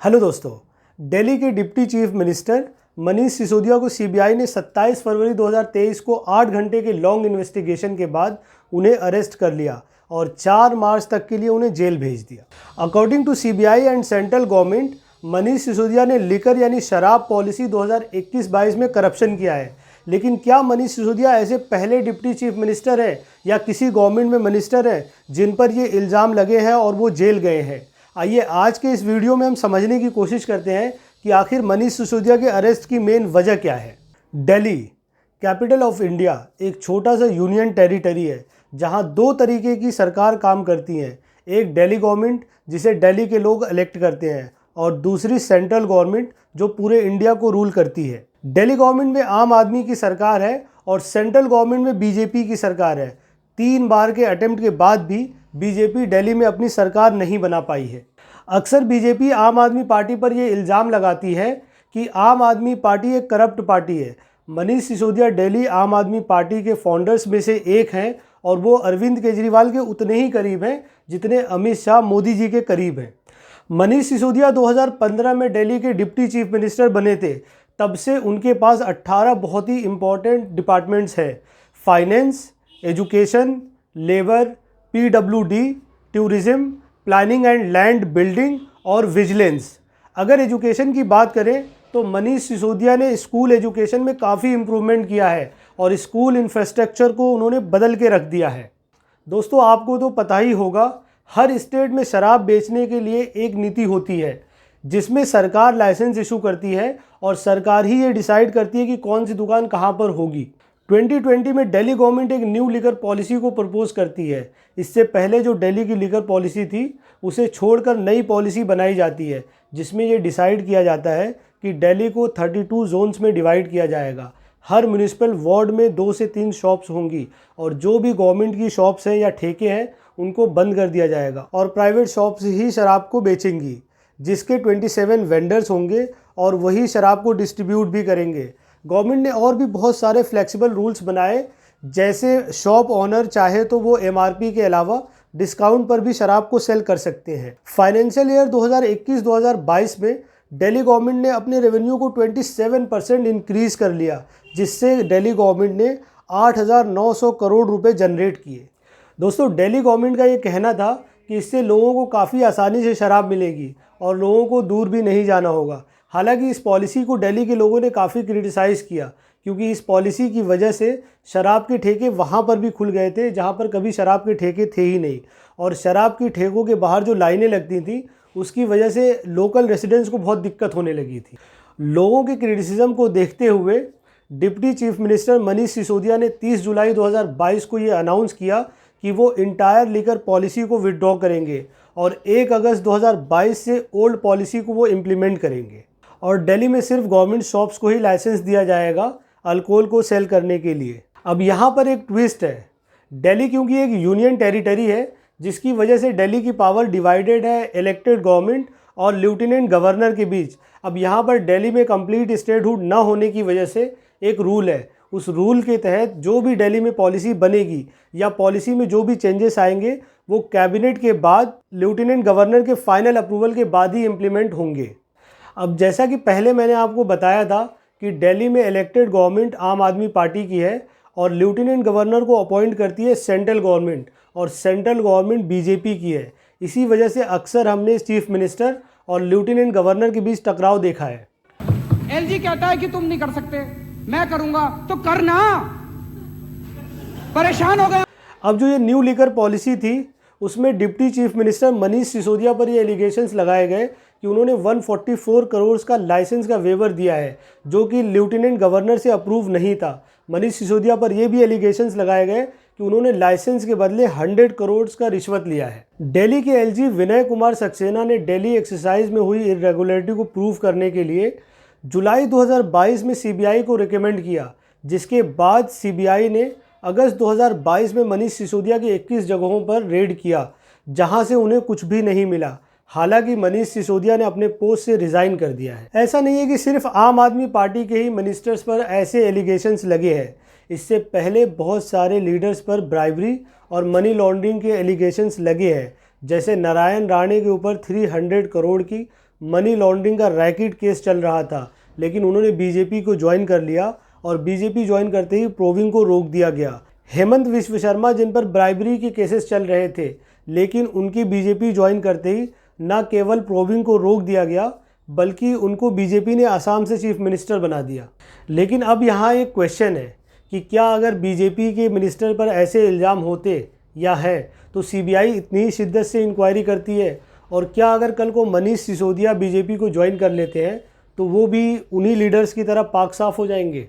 Hello दोस्तों, दिल्ली के deputy chief minister Manish Sisodia को सीबीआई ने 27 फरवरी 2023 को 8 घंटे के लॉन्ग इन्वेस्टिगेशन के बाद उन्हें अरेस्ट कर लिया और 4 मार्च तक के लिए उन्हें जेल भेज दिया। According to CBI and central government, Manish Sisodia ने लिकर यानी शराब पॉलिसी 2021-22 में करप्शन किया है। लेकिन क्या मनीष सिसोदिया ऐसे पहले डिप्टी चीफ मिनिस्टर हैं या किसी गवर्नमेंट में मिनिस्टर हैं जिन पर ये इल्ज़ाम लगे हैं और वो जेल गए हैं? आइए आज के इस वीडियो में हम समझने की कोशिश करते हैं कि आखिर मनीष सिसोदिया के अरेस्ट की मेन वजह क्या है। दिल्ली, कैपिटल ऑफ इंडिया, एक छोटा सा यूनियन टेरिटरी है जहां दो तरीके की सरकार काम करती है। एक दिल्ली गवर्नमेंट जिसे दिल्ली के लोग इलेक्ट करते हैं और दूसरी सेंट्रल गवर्नमेंट जो पूरे इंडिया को रूल करती है। दिल्ली गवर्नमेंट में आम आदमी की सरकार है और सेंट्रल गवर्नमेंट में बीजेपी की सरकार है। 3 बार के अटेम्प्ट के बाद भी बीजेपी दिल्ली में अपनी सरकार नहीं बना पाई है। अक्सर बीजेपी आम आदमी पार्टी पर यह इल्ज़ाम लगाती है कि आम आदमी पार्टी एक करप्ट पार्टी है। मनीष सिसोदिया दिल्ली आम आदमी पार्टी के फाउंडर्स में से एक हैं और वो अरविंद केजरीवाल के उतने ही करीब हैं जितने अमित शाह मोदी जी के करीब हैं। मनीष सिसोदिया 2015 में दिल्ली के डिप्टी चीफ मिनिस्टर बने थे। तब से उनके पास 18 बहुत ही इम्पॉर्टेंट डिपार्टमेंट्स हैं: finance, education, labour, PWD, tourism, planning and land building और विजिलेंस। अगर एजुकेशन की बात करें तो मनीष सिसोदिया ने स्कूल एजुकेशन में काफ़ी इम्प्रूवमेंट किया है और स्कूल इंफ्रास्ट्रक्चर को उन्होंने बदल के रख दिया है। दोस्तों, आपको तो पता ही होगा, हर स्टेट में शराब बेचने के लिए एक नीति होती है जिसमें सरकार लाइसेंस इशू करती है और सरकार ही ये डिसाइड करती है कि कौन सी दुकान कहाँ पर होगी। 2020 में दिल्ली गवर्नमेंट एक न्यू लिकर पॉलिसी को प्रपोज करती है। इससे पहले जो दिल्ली की लिकर पॉलिसी थी उसे छोड़कर नई पॉलिसी बनाई जाती है जिसमें ये डिसाइड किया जाता है कि दिल्ली को 32 जोन्स में डिवाइड किया जाएगा। हर म्यूनिसिपल वार्ड में 2 से 3 शॉप्स होंगी और जो भी गवर्नमेंट की शॉप्स हैं या ठेके हैं उनको बंद कर दिया जाएगा और प्राइवेट शॉप्स ही शराब को बेचेंगी, जिसके 27 वेंडर्स होंगे और वही शराब को डिस्ट्रीब्यूट भी करेंगे। गवर्नमेंट ने और भी बहुत सारे फ्लेक्सिबल रूल्स बनाए, जैसे शॉप ओनर चाहे तो वो एमआरपी के अलावा डिस्काउंट पर भी शराब को सेल कर सकते हैं। फाइनेंशियल ईयर 2021-2022 में दिल्ली गवर्नमेंट ने अपने रेवेन्यू को 27% इंक्रीज़ कर लिया, जिससे दिल्ली गवर्नमेंट ने 8,900 करोड़ रुपए जनरेट किए। दोस्तों, दिल्ली गवर्नमेंट का ये कहना था कि इससे लोगों को काफ़ी आसानी से शराब मिलेगी और लोगों को दूर भी नहीं जाना होगा। हालांकि इस पॉलिसी को दिल्ली के लोगों ने काफ़ी क्रिटिसाइज़ किया क्योंकि इस पॉलिसी की वजह से शराब के ठेके वहाँ पर भी खुल गए थे जहाँ पर कभी शराब के ठेके थे ही नहीं, और शराब की ठेकों के बाहर जो लाइनें लगती थी उसकी वजह से लोकल रेसिडेंट्स को बहुत दिक्कत होने लगी थी। लोगों के क्रिटिसिज्म को देखते हुए deputy chief minister Manish Sisodia ने 30 जुलाई 2022 को ये अनाउंस किया कि वो इंटायर लिकर पॉलिसी को विड्रॉ करेंगे और 1 अगस्त 2022 से ओल्ड पॉलिसी को वो इम्प्लीमेंट करेंगे और दिल्ली में सिर्फ गवर्नमेंट शॉप्स को ही लाइसेंस दिया जाएगा अल्कोहल को सेल करने के लिए। अब यहाँ पर एक ट्विस्ट है। दिल्ली क्योंकि एक यूनियन टेरिटरी है जिसकी वजह से दिल्ली की पावर डिवाइडेड है इलेक्टेड गवर्नमेंट और लेफ्टिनेंट गवर्नर के बीच। अब यहाँ पर दिल्ली में कंप्लीट स्टेटहुड न होने की वजह से एक रूल है। उस रूल के तहत जो भी दिल्ली में पॉलिसी बनेगी या पॉलिसी में जो भी चेंजेस आएंगे वो कैबिनेट के बाद लेफ्टिनेंट गवर्नर के फाइनल अप्रूवल के बाद ही इम्प्लीमेंट होंगे। अब जैसा कि पहले मैंने आपको बताया था कि दिल्ली में इलेक्टेड गवर्नमेंट आम आदमी पार्टी की है और लेफ्टिनेंट गवर्नर को अपॉइंट करती है सेंट्रल गवर्नमेंट और सेंट्रल गवर्नमेंट बीजेपी की है। इसी वजह से अक्सर हमने चीफ मिनिस्टर और लेफ्टिनेंट गवर्नर के बीच टकराव देखा है। एलजी कहता है कि तुम नहीं कर सकते, मैं करूंगा तो करना, परेशान हो गया। अब जो ये न्यू लिकर पॉलिसी थी उसमें deputy chief minister Manish Sisodia पर ये एलिगेशंस लगाए गए कि उन्होंने 144 करोड़ का लाइसेंस का वेवर दिया है जो कि लेफ्टिनेंट गवर्नर से अप्रूव नहीं था। मनीष सिसोदिया पर यह भी एलिगेशंस लगाए गए कि उन्होंने लाइसेंस के बदले 100 करोड़ का रिश्वत लिया है। दिल्ली के एलजी विनय कुमार सक्सेना ने दिल्ली एक्सरसाइज में हुई इरेगुलरिटी को प्रूव करने के लिए जुलाई 2022 में सीबीआई को रिकमेंड किया, जिसके बाद सीबीआई ने अगस्त 2022 में मनीष सिसोदिया की 21 जगहों पर रेड किया जहां से उन्हें कुछ भी नहीं मिला। हालांकि मनीष सिसोदिया ने अपने पोस्ट से रिज़ाइन कर दिया है। ऐसा नहीं है कि सिर्फ आम आदमी पार्टी के ही मिनिस्टर्स पर ऐसे एलिगेशंस लगे हैं। इससे पहले बहुत सारे लीडर्स पर ब्राइबरी और मनी लॉन्ड्रिंग के एलिगेशंस लगे हैं, जैसे नारायण राणे के ऊपर 300 करोड़ की मनी लॉन्ड्रिंग का रैकेट केस चल रहा था, लेकिन उन्होंने बीजेपी को ज्वाइन कर लिया और बीजेपी ज्वाइन करते ही प्रोविंग को रोक दिया गया। हेमंत विश्व शर्मा, जिन पर ब्राइबरी के केसेस चल रहे थे, लेकिन उनकी बीजेपी ज्वाइन करते ही न केवल प्रोविंग को रोक दिया गया बल्कि उनको बीजेपी ने असम से चीफ मिनिस्टर बना दिया। लेकिन अब यहाँ एक क्वेश्चन है कि क्या अगर बीजेपी के मिनिस्टर पर ऐसे इल्ज़ाम होते या है तो सीबीआई इतनी ही शिद्दत से इंक्वायरी करती है? और क्या अगर कल को मनीष सिसोदिया बीजेपी को ज्वाइन कर लेते हैं तो वो भी उन्हीं लीडर्स की तरह पाक साफ हो जाएंगे?